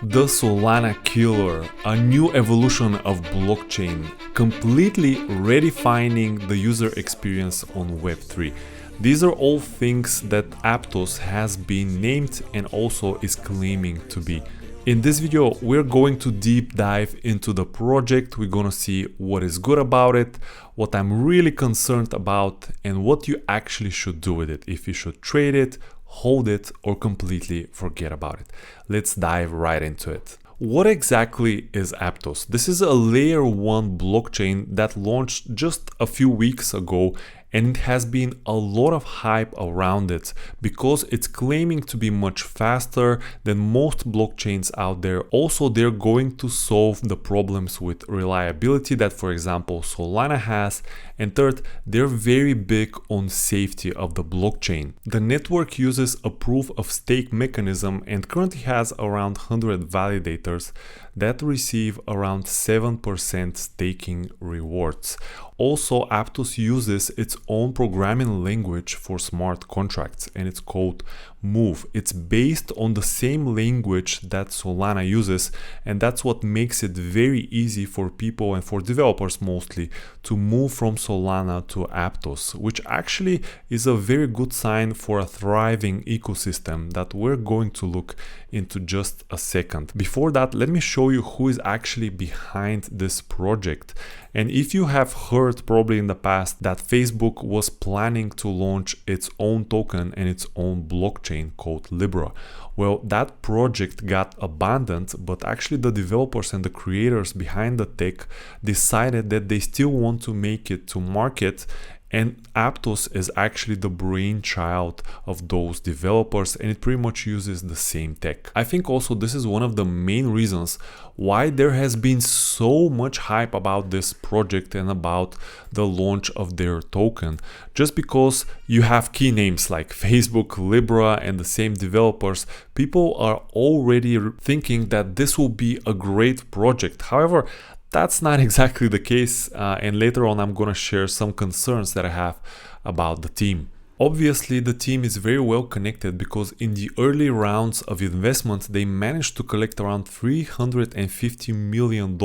The Solana Killer, a new evolution of blockchain, completely redefining the user experience on Web3. These are all things that Aptos has been named and also is claiming to be. In this video, we're going to deep dive into the project. We're gonna see what is good about it, what I'm really concerned about, and what you actually should do with it. If you should trade it, hold it, or completely forget about it. Let's dive right into it. What exactly is Aptos? This is a layer 1 blockchain that launched just a few weeks ago, and it has been a lot of hype around it because it's claiming to be much faster than most blockchains out there. Also, they're going to solve the problems with reliability that, for example, Solana has. And third, they're very big on safety of the blockchain. The network uses a proof of stake mechanism and currently has around 100 validators that receive around 7% staking rewards. Also, Aptos uses its own programming language for smart contracts, and it's called Move. It's based on the same language that Solana uses, and that's what makes it very easy for people and for developers mostly to move from Solana to Aptos, which actually is a very good sign for a thriving ecosystem that we're going to look into just a second. Before that, let me show you who is actually behind this project. And if you have heard probably in the past that Facebook was planning to launch its own token and its own blockchain called Libra, well, that project got abandoned, but actually the developers and the creators behind the tech decided that they still want to make it to market. And Aptos is actually the brainchild of those developers, and it pretty much uses the same tech. I think also this is one of the main reasons why there has been so much hype about this project and about the launch of their token. Just because you have key names like Facebook, Libra, and the same developers, people are already thinking that this will be a great project. However, that's not exactly the case, and later on I'm gonna share some concerns that I have about the team. Obviously, the team is very well connected because in the early rounds of investment, they managed to collect around $350 million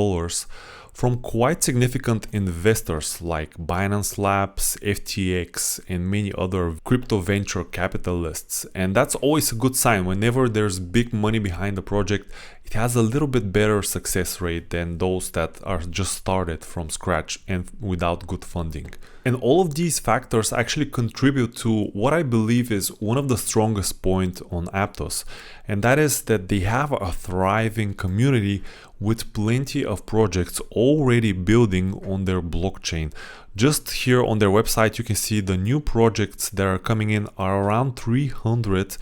from quite significant investors like Binance Labs, FTX, and many other crypto venture capitalists. And that's always a good sign. Whenever there's big money behind the project, it has a little bit better success rate than those that are just started from scratch and without good funding. And all of these factors actually contribute to what I believe is one of the strongest points on Aptos, and that is that they have a thriving community with plenty of projects already building on their blockchain. Just here on their website, you can see the new projects that are coming in are around 300,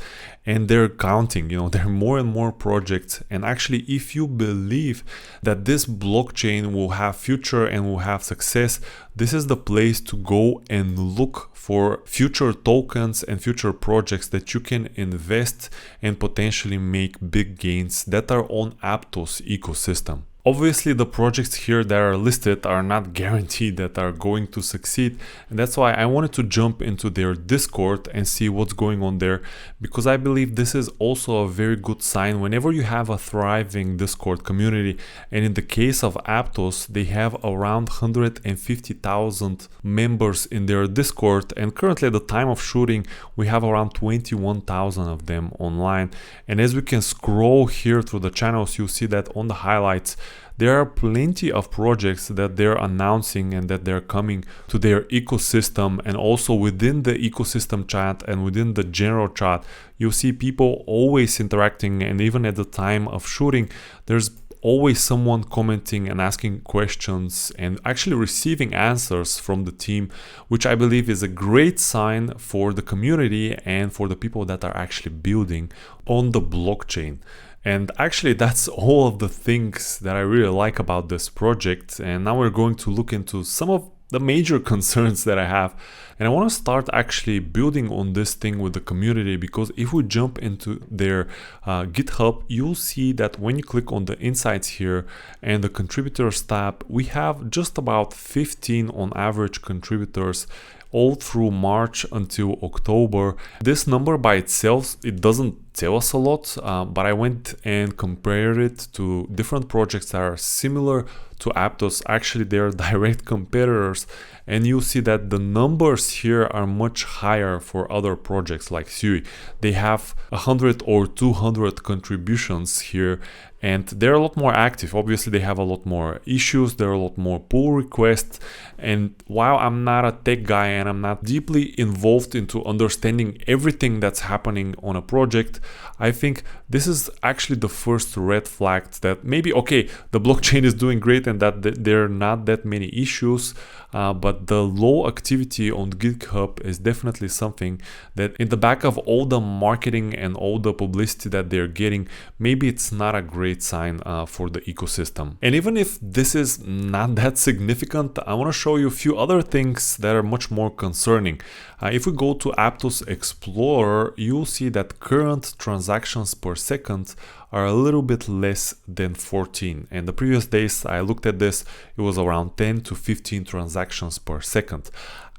and they're counting. There are more and more projects. And actually, if you believe that this blockchain will have future and will have success, this is the place to go and look for future tokens and future projects that you can invest and potentially make big gains that are on Aptos ecosystem. Obviously, the projects here that are listed are not guaranteed that are going to succeed, and that's why I wanted to jump into their Discord and see what's going on there, because I believe this is also a very good sign whenever you have a thriving Discord community. And in the case of Aptos, they have around 150,000 members in their Discord, and currently at the time of shooting, we have around 21,000 of them online. And as we can scroll here through the channels, you'll see that on the highlights, there are plenty of projects that they're announcing and that they're coming to their ecosystem. And also within the ecosystem chat and within the general chat, you'll see people always interacting. And even at the time of shooting, there's always someone commenting and asking questions and actually receiving answers from the team, which I believe is a great sign for the community and for the people that are actually building on the blockchain. And actually, that's all of the things that I really like about this project. And now we're going to look into some of the major concerns that I have. And I want to start actually building on this thing with the community, because if we jump into their GitHub, you'll see that when you click on the insights here and the contributors tab, we have just about 15 on average contributors all through March until October. This number by itself, it doesn't tell us a lot, but I went and compared it to different projects that are similar to Aptos. Actually, they're direct competitors, and you'll see that the numbers here are much higher for other projects like Sui. They have 100 or 200 contributions here, and they're a lot more active. Obviously, they have a lot more issues, there are a lot more pull requests, and while I'm not a tech guy and I'm not deeply involved into understanding everything that's happening on a project, I think this is actually the first red flag that maybe, okay, the blockchain is doing great and that there are not that many issues, but the low activity on GitHub is definitely something that in the back of all the marketing and all the publicity that they're getting, maybe it's not a great sign for the ecosystem. And even if this is not that significant, I want to show you a few other things that are much more concerning. If we go to Aptos Explorer, you'll see that current transactions per second are a little bit less than 14. And the previous days I looked at this, it was around 10 to 15 transactions per second.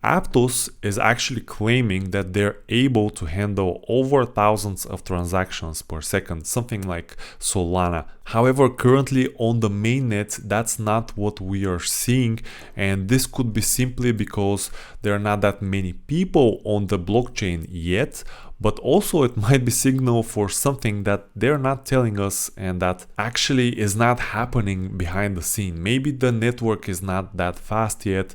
Aptos is actually claiming that they're able to handle over thousands of transactions per second, something like Solana. However, currently on the mainnet, that's not what we are seeing, and this could be simply because there are not that many people on the blockchain yet, but also it might be signal for something that they're not telling us and that actually is not happening behind the scene. Maybe the network is not that fast yet,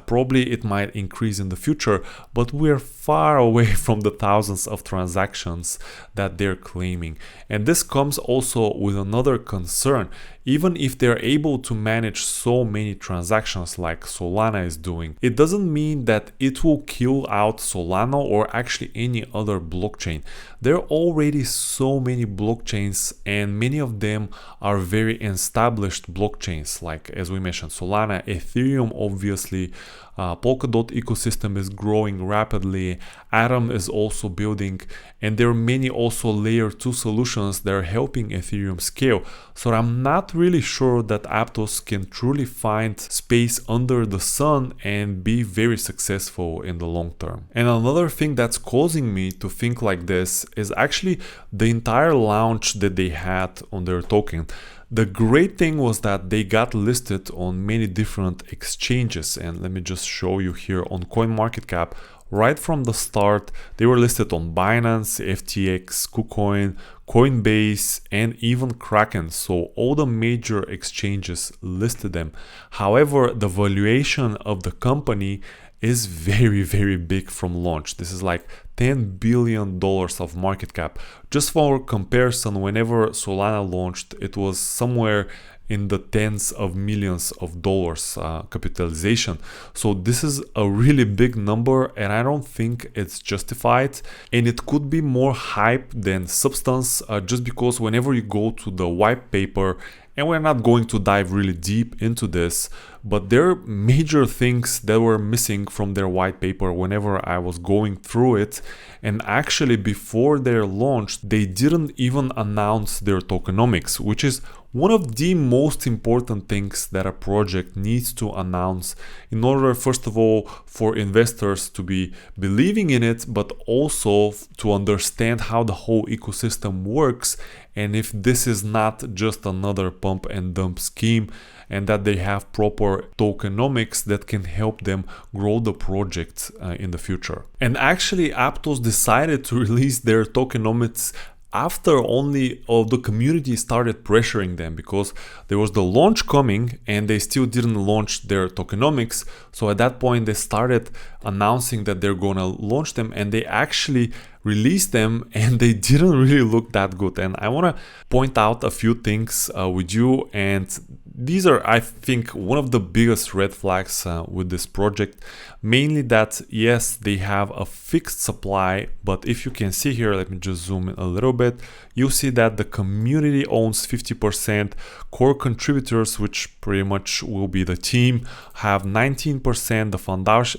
probably it might increase in the future, but we're far away from the thousands of transactions that they're claiming. And this comes also with another concern. Even if they're able to manage so many transactions like Solana is doing, it doesn't mean that it will kill out Solana or actually any other blockchain. There are already so many blockchains, and many of them are very established blockchains, like as we mentioned, Solana, Ethereum, obviously. Polkadot ecosystem is growing rapidly, Atom is also building, and there are many also layer 2 solutions that are helping Ethereum scale. So I'm not really sure that Aptos can truly find space under the sun and be very successful in the long term. And another thing that's causing me to think like this is actually the entire launch that they had on their token. The great thing was that they got listed on many different exchanges, and let me just show you here on CoinMarketCap. Right from the start, they were listed on Binance, FTX, KuCoin, Coinbase, and even Kraken. So all the major exchanges listed them. However, the valuation of the company is very, very big from launch. This is like $10 billion of market cap. Just for comparison, whenever Solana launched, it was somewhere in the tens of millions of dollars capitalization. So this is a really big number, and I don't think it's justified, and it could be more hype than substance, just because whenever you go to the white paper, and we're not going to dive really deep into this, but there are major things that were missing from their white paper whenever I was going through it. And actually before their launch, they didn't even announce their tokenomics, which is one of the most important things that a project needs to announce in order, first of all, for investors to be believing in it, but also to understand how the whole ecosystem works, and if this is not just another pump and dump scheme, and that they have proper tokenomics that can help them grow the project in the future. And actually Aptos decided to release their tokenomics after only the community started pressuring them, because there was the launch coming and they still didn't launch their tokenomics. So at that point they started announcing that they're gonna launch them, and they actually released them, and they didn't really look that good. And I want to point out a few things with you, and these are, I think, one of the biggest red flags with this project. Mainly that, yes, they have a fixed supply, but if you can see here, let me just zoom in a little bit, you see that the community owns 50%, core contributors, which pretty much will be the team, have 19%, the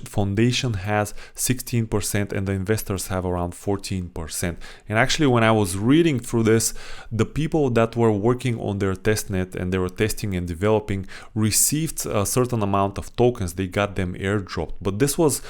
foundation has 16%, and the investors have around 14%. And actually, when I was reading through this, the people that were working on their testnet and they were testing and developing received a certain amount of tokens. They got them airdropped, but this was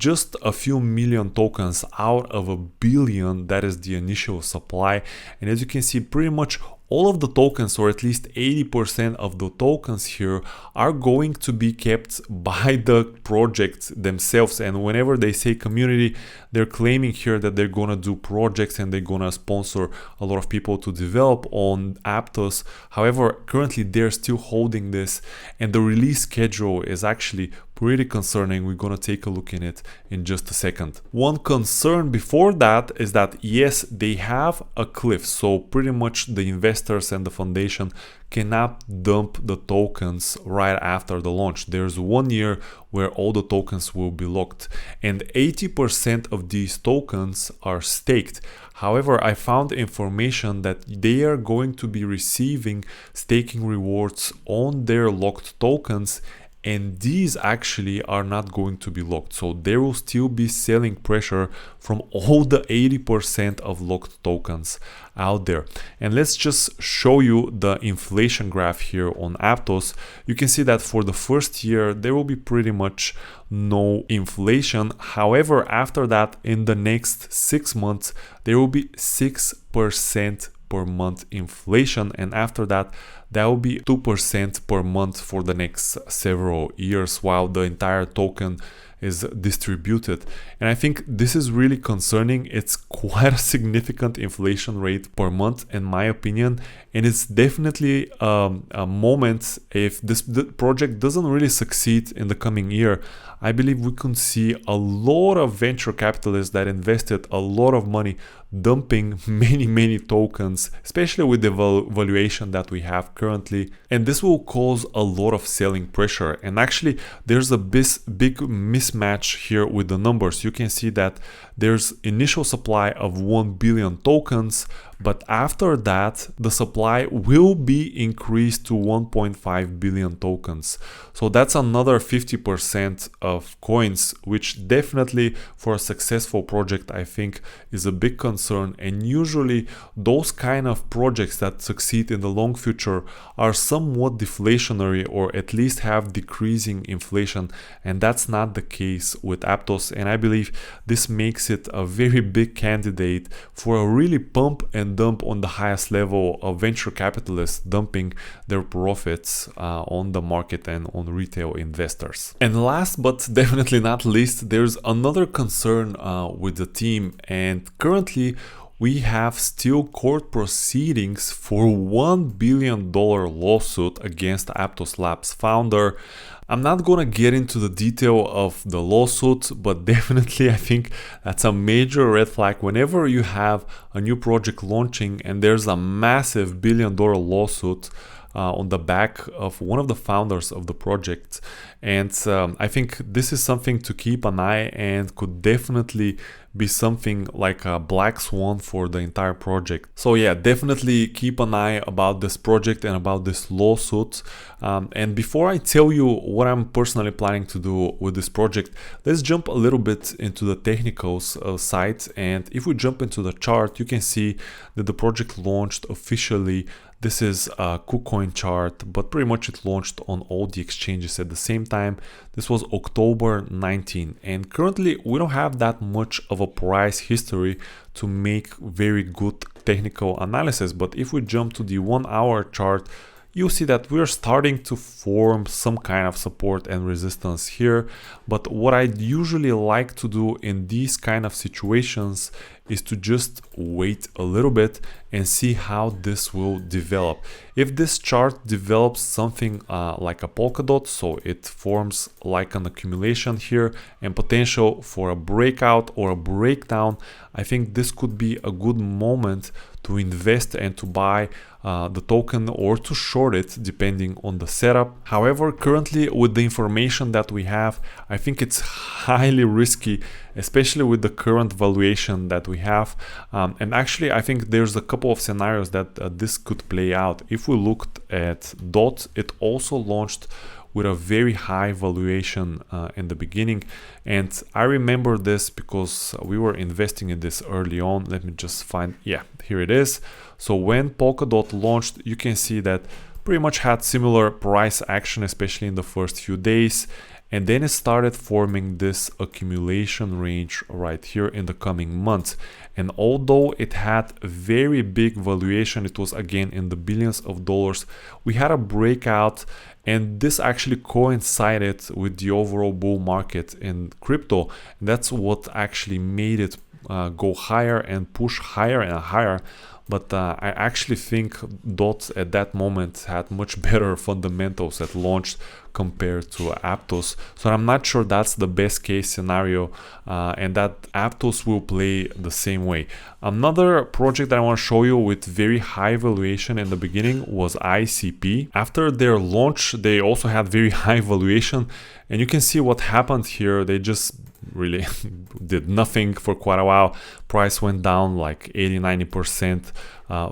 just a few million tokens out of a billion. That is the initial supply. And as you can see, pretty much all of the tokens, or at least 80% of the tokens here, are going to be kept by the projects themselves. And whenever they say community, they're claiming here that they're gonna do projects and they're gonna sponsor a lot of people to develop on Aptos. However, currently they're still holding this, and the release schedule is actually pretty concerning. We're gonna take a look in it in just a second. One concern before that is that yes, they have a cliff, so pretty much the investors and the foundation cannot dump the tokens right after the launch. There's 1 year where all the tokens will be locked, and 80% of these tokens are staked. However, I found information that they are going to be receiving staking rewards on their locked tokens, and these actually are not going to be locked. So there will still be selling pressure from all the 80% of locked tokens out there. And let's just show you the inflation graph here on Aptos. You can see that for the first year, there will be pretty much no inflation. However, after that, in the next 6 months, there will be 6% per month inflation, and after that will be 2% per month for the next several years while the entire token is distributed. And I think this is really concerning. It's quite a significant inflation rate per month in my opinion, and it's definitely a moment. If this project doesn't really succeed in the coming year, I believe we can see a lot of venture capitalists that invested a lot of money dumping many tokens, especially with the valuation that we have currently, and this will cause a lot of selling pressure. And actually there's a big mismatch here with the numbers. You can see that there's initial supply of 1 billion tokens, but after that the supply will be increased to 1.5 billion tokens. So that's another 50% of coins, which definitely for a successful project I think is a big concern. And usually those kind of projects that succeed in the long future are somewhat deflationary, or at least have decreasing inflation, and that's not the case with Aptos. And I believe this makes it a very big candidate for a really pump and dump on the highest level of venture capitalists dumping their profits on the market and on retail investors. And last but definitely not least, there's another concern with the team, and currently we have still court proceedings for $1 billion lawsuit against Aptos Labs founder. I'm not gonna get into the detail of the lawsuit, but definitely I think that's a major red flag whenever you have a new project launching and there's a massive $1 billion lawsuit on the back of one of the founders of the project. And I think this is something to keep an eye, and could definitely be something like a black swan for the entire project. So yeah, definitely keep an eye about this project and about this lawsuit. And before I tell you what I'm personally planning to do with this project, let's jump a little bit into the technicals side. And if we jump into the chart, you can see that the project launched officially. This is a KuCoin chart, but pretty much it launched on all the exchanges at the same time. This was October 19, and currently we don't have that much of a price history to make very good technical analysis. But if we jump to the 1 hour chart, you see that we're starting to form some kind of support and resistance here. But what I usually like to do in these kind of situations is to just wait a little bit and see how this will develop. If this chart develops something like a polka dot, so it forms like an accumulation here and potential for a breakout or a breakdown, I think this could be a good moment to invest and to buy the token or to short it depending on the setup. However, currently with the information that we have, I think it's highly risky, especially with the current valuation that we have. And actually, I think there's a couple of scenarios that this could play out. If we looked at DOT, it also launched with a very high valuation in the beginning. And I remember this because we were investing in this early on. Let me just find, yeah, here it is. So when Polkadot launched, you can see that pretty much had similar price action, especially in the first few days. And then it started forming this accumulation range right here in the coming months. And although it had a very big valuation, it was again in the billions of dollars, we had a breakout, and this actually coincided with the overall bull market in crypto. And that's what actually made it go higher and push higher and higher. But I actually think DOT at that moment had much better fundamentals at launch compared to Aptos. So I'm not sure that's the best case scenario and that Aptos will play the same way. Another project that I want to show you with very high valuation in the beginning was ICP. After their launch, they also had very high valuation, and you can see what happened here. They just really did nothing for quite a while. Price went down like 80-90%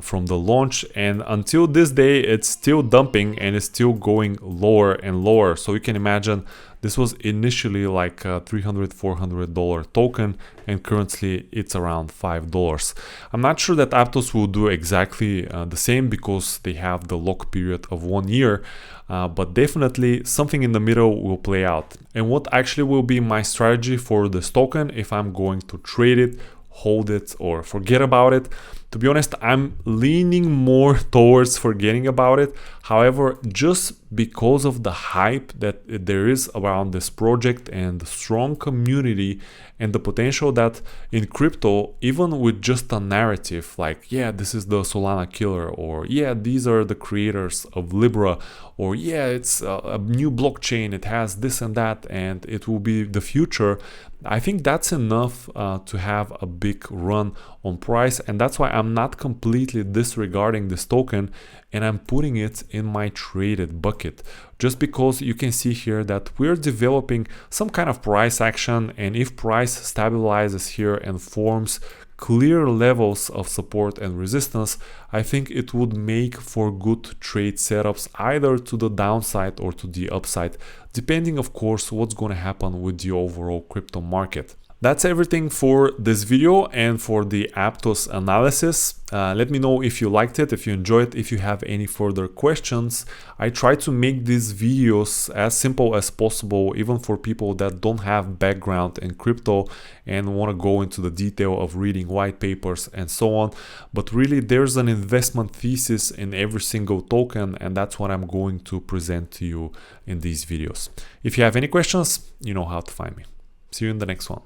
from the launch, and until this day it's still dumping and it's still going lower and lower. So you can imagine this was initially like a $300-400 token, and currently it's around $5. I'm not sure that Aptos will do exactly the same because they have the lock period of 1 year, but definitely something in the middle will play out. And what actually will be my strategy for this token, if I'm going to trade it, hold it, or forget about it? To be honest, I'm leaning more towards forgetting about it. However, just because of the hype that there is around this project and the strong community and the potential that in crypto, even with just a narrative like, yeah, this is the Solana killer, or yeah, these are the creators of Libra, or yeah, it's a new blockchain, it has this and that, and it will be the future. I think that's enough to have a big run on price, and that's why I'm not completely disregarding this token and I'm putting it in my traded bucket, just because you can see here that we're developing some kind of price action, and if price stabilizes here and forms clear levels of support and resistance, I think it would make for good trade setups either to the downside or to the upside, depending of course what's going to happen with the overall crypto market. That's everything for this video and for the Aptos analysis. Let me know if you liked it, if you enjoyed it, if you have any further questions. I try to make these videos as simple as possible, even for people that don't have background in crypto and want to go into the detail of reading white papers and so on. But really, there's an investment thesis in every single token, and that's what I'm going to present to you in these videos. If you have any questions, you know how to find me. See you in the next one.